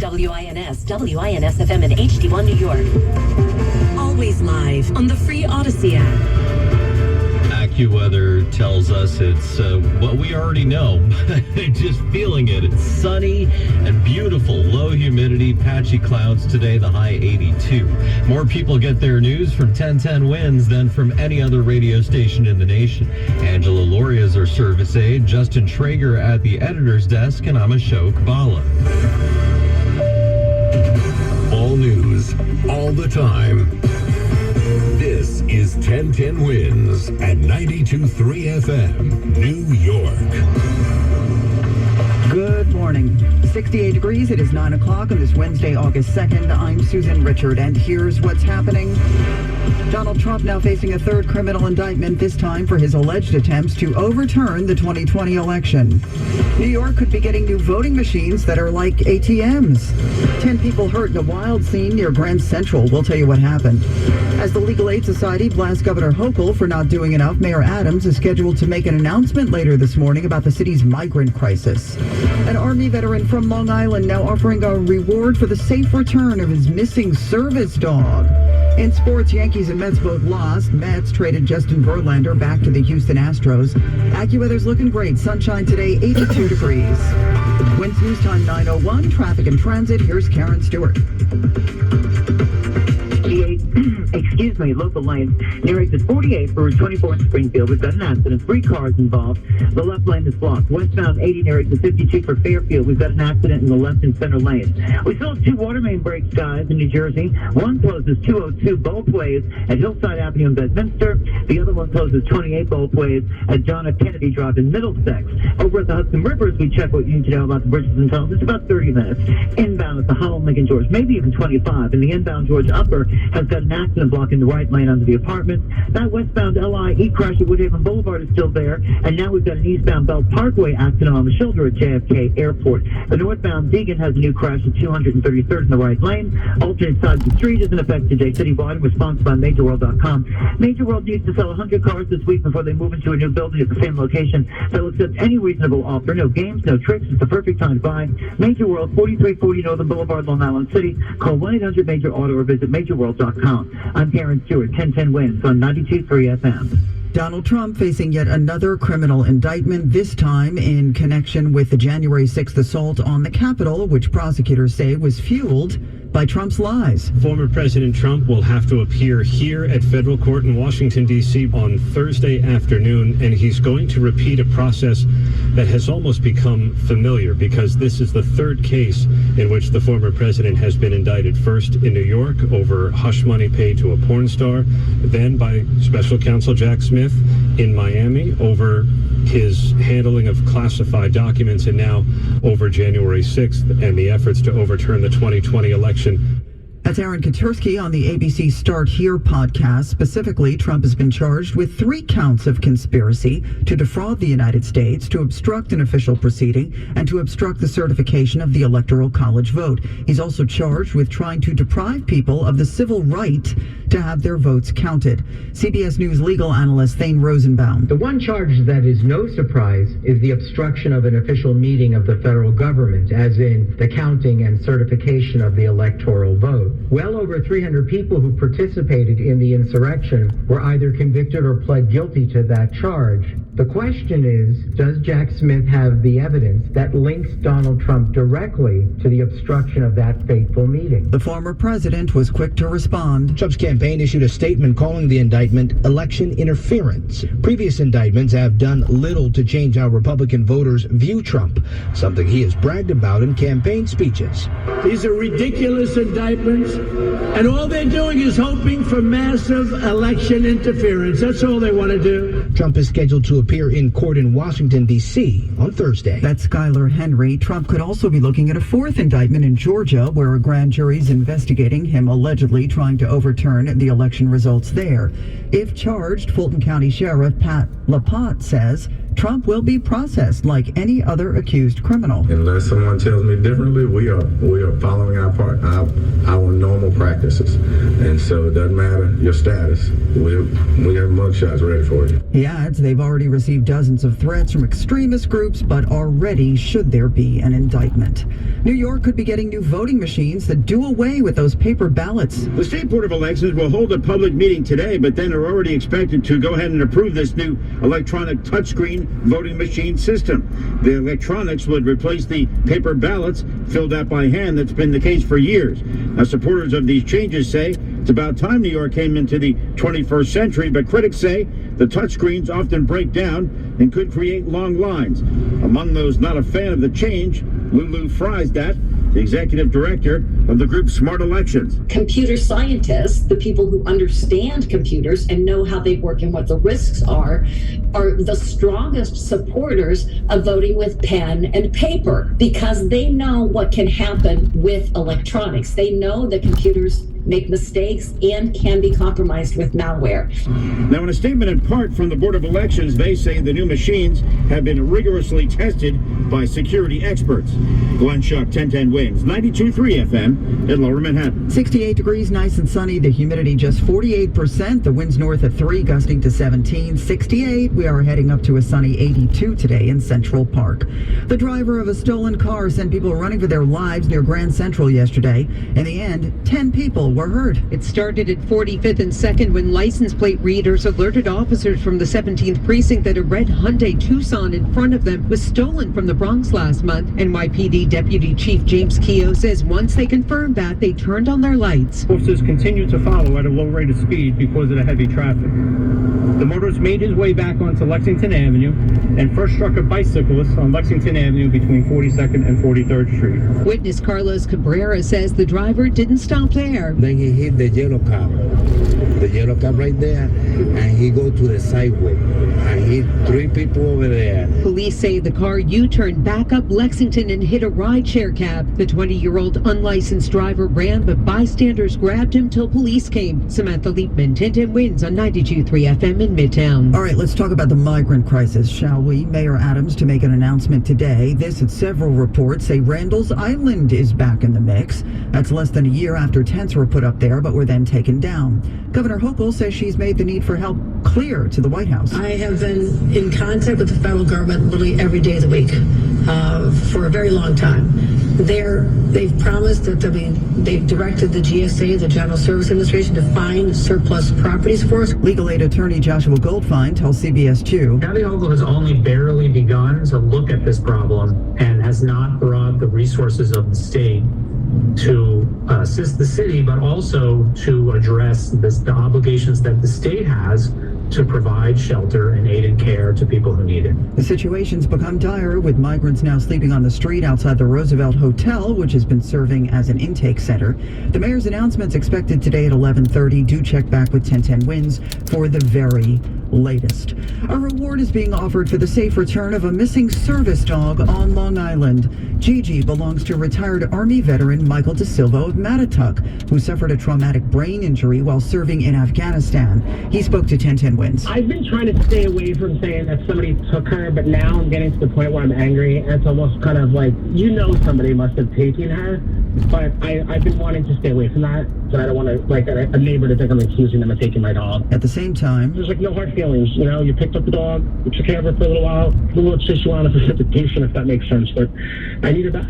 WINS, WINS-FM, and HD1 New York. Always live on the free Odyssey app. AccuWeather tells us it's what we already know. Just feeling it. It's sunny and beautiful. Low humidity, patchy clouds today, the high 82. More people get their news from 1010 Winds than from any other radio station in the nation. Angela Lauria is our service aide, Justin Traeger at the editor's desk, and I'm Ashok Bala. All news, all the time. This is 1010 Winds at 92.3 FM, New York. Good morning. 68 degrees. It is 9 o'clock on this Wednesday, August 2nd. I'm Susan Richard, and here's what's happening. Donald Trump now facing a third criminal indictment, this time for his alleged attempts to overturn the 2020 election. New York could be getting new voting machines that are like ATMs. 10 people hurt in a wild scene near Grand Central. We'll tell you what happened. As the Legal Aid Society blasts Governor Hochul for not doing enough, Mayor Adams is scheduled to make an announcement later this morning about the city's migrant crisis. An Army veteran from Long Island now offering a reward for the safe return of his missing service dog. In sports, Yankees and Mets both lost. Mets traded Justin Verlander back to the Houston Astros. AccuWeather's looking great. Sunshine today, 82 degrees. Winds News Time 9:01. Traffic and transit. Here's Karen Stewart. Local lane near exit 48 for Route 24 in Springfield. We've got an accident. 3 cars involved. The left lane is blocked. Westbound 80 near exit 52 for Fairfield. We've got an accident in the left and center lane. We still have 2 water main breaks, guys, in New Jersey. One closes 202 both ways at Hillside Avenue in Bedminster. The other one closes 28 both ways at John F. Kennedy Drive in Middlesex. Over at the Hudson River, as we check what you need to know about the bridges and tunnels, it's about 30 minutes. Inbound at the Holland Lincoln George, maybe even 25. And the inbound George Upper has got an accident blocking the right lane under the apartments. That westbound LIE crash at Woodhaven Boulevard is still there. And now we've got an eastbound Belt Parkway accident on the shoulder at JFK Airport. The northbound Deegan has a new crash at 233rd in the right lane. Alternate sides of the street is in effect today citywide and sponsored by MajorWorld.com. Major World needs to sell 100 cars this week before they move into a new building at the same location. They'll accept any reasonable offer. No games, no tricks. It's the perfect time to buy. Major World, 4340 Northern Boulevard, Long Island City. Call 1-800-MAJOR-AUTO or visit MajorWorld.com. I'm Karen Stewart, 1010 Winds on 92.3 FM. Donald Trump facing yet another criminal indictment, this time in connection with the January 6th assault on the Capitol, which prosecutors say was fueled by Trump's lies. Former President Trump will have to appear here at federal court in Washington, D.C. on Thursday afternoon, and he's going to repeat a process that has almost become familiar because this is the third case in which the former president has been indicted. First in New York over hush money paid to a porn star, then by special counsel Jack Smith in Miami over his handling of classified documents, and now over January 6th and the efforts to overturn the 2020 election. That's Aaron Katursky on the ABC Start Here podcast. Specifically, Trump has been charged with 3 counts of conspiracy to defraud the United States, to obstruct an official proceeding, and to obstruct the certification of the Electoral College vote. He's also charged with trying to deprive people of the civil right to have their votes counted. CBS News legal analyst Thane Rosenbaum. The one charge that is no surprise is the obstruction of an official meeting of the federal government, as in the counting and certification of the electoral vote. Well over 300 people who participated in the insurrection were either convicted or pled guilty to that charge. The question is, does Jack Smith have the evidence that links Donald Trump directly to the obstruction of that fateful meeting? The former president was quick to respond. Trump's campaign issued a statement calling the indictment election interference. Previous indictments have done little to change how Republican voters view Trump, something he has bragged about in campaign speeches. These are ridiculous indictments, and all they're doing is hoping for massive election interference. That's all they want to do. Trump is scheduled to appear in court in Washington, D.C. on Thursday. That's Skylar Henry. Trump could also be looking at a 4th indictment in Georgia, where a grand jury is investigating him allegedly trying to overturn the election results there. If charged, Fulton County Sheriff Pat Lapotte says Trump will be processed like any other accused criminal. Unless someone tells me differently, we are following our normal practices. And so it doesn't matter your status. We have mugshots ready for you. He adds they've already received dozens of threats from extremist groups, but are ready should there be an indictment. New York could be getting new voting machines that do away with those paper ballots. The State Board of Elections will hold a public meeting today, but then are already expected to go ahead and approve this new electronic touchscreen voting machine system. The electronics would replace the paper ballots filled out by hand that's been the case for years. Now, supporters of these changes say it's about time New York came into the 21st century, but critics say the touchscreens often break down and could create long lines. Among those not a fan of the change, Lulu Freisdat, the executive director of the group Smart Elections. Computer scientists, the people who understand computers and know how they work and what the risks are the strongest supporters of voting with pen and paper because they know what can happen with electronics. They know that computers make mistakes and can be compromised with malware. Now, in a statement in part from the Board of Elections, they say the new machines have been rigorously tested by security experts. Glenn Schuck, 1010 Wins, 92.3 FM in Lower Manhattan. 68 degrees, nice and sunny. The humidity just 48%. The winds north at 3, gusting to 17. 68. We are heading up to a sunny 82 today in Central Park. The driver of a stolen car sent people running for their lives near Grand Central yesterday. In the end, 10 people were hurt. It started at 45th and 2nd when license plate readers alerted officers from the 17th precinct that a red Hyundai Tucson in front of them was stolen from the Bronx last month. NYPD Deputy Chief James Keogh says once they confirmed that, they turned on their lights. Officers continued to follow at a low rate of speed because of the heavy traffic. The motorist made his way back onto Lexington Avenue and first struck a bicyclist on Lexington Avenue between 42nd and 43rd Street. Witness Carlos Cabrera says the driver didn't stop there. Then he hit the yellow car right there, and he go to the sidewalk and hit 3 people over there. Police say the car U-turned back up Lexington and hit a rideshare cab. The 20-year-old unlicensed driver ran, but bystanders grabbed him till police came. Samantha Leapman, 1010 Wins on 92.3 FM in Midtown. All right, let's talk about the migrant crisis, shall we? Mayor Adams to make an announcement today. This and several reports say Randall's Island is back in the mix. That's less than a year after tents were put up there, but were then taken down. Governor Hochul says she's made the need for help clear to the White House. I have been in contact with the federal government literally every day of the week for a very long time. They've promised that they've directed the GSA, the General Service Administration, to find surplus properties for us. Legal aid attorney Joshua Goldfein tells CBS 2. County Hochul has only barely begun to look at this problem and has not brought the resources of the state to assist the city, but also to address the obligations that the state has to provide shelter and aid and care to people who need it. The situation's become dire, with migrants now sleeping on the street outside the Roosevelt Hotel, which has been serving as an intake center. The mayor's announcement's expected today at 11:30. Do check back with 1010 Wins for the very latest. A reward is being offered for the safe return of a missing service dog on Long Island. Gigi belongs to retired Army veteran Michael DeSilva of Mattatuck, who suffered a traumatic brain injury while serving in Afghanistan. He spoke to 1010 Wins. I've been trying to stay away from saying that somebody took her, but now I'm getting to the point where I'm angry, and it's almost kind of like, somebody must have taken her, but I've been wanting to stay away from that, so I don't want to, a neighbor to think I'm accusing them of taking my dog. At the same time, there's no hard feelings, you picked up the dog, you took care of her for a little while, let's just you on a precipitation, if that makes sense, but I need her back.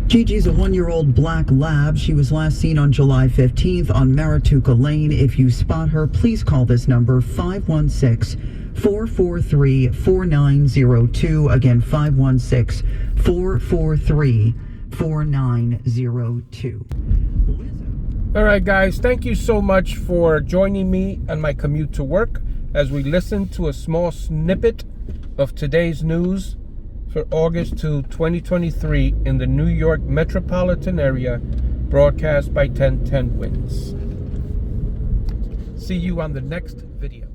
Gigi's a 1-year-old black lab. She was last seen on July 15th on Marituka Lane. If you spot her, please call this number, 516-443-4902. Again, 516-443-4902. All right, guys, thank you so much for joining me on my commute to work as we listen to a small snippet of today's news for August 2, 2023 in the New York Metropolitan area, broadcast by 1010 Wins. See you on the next video.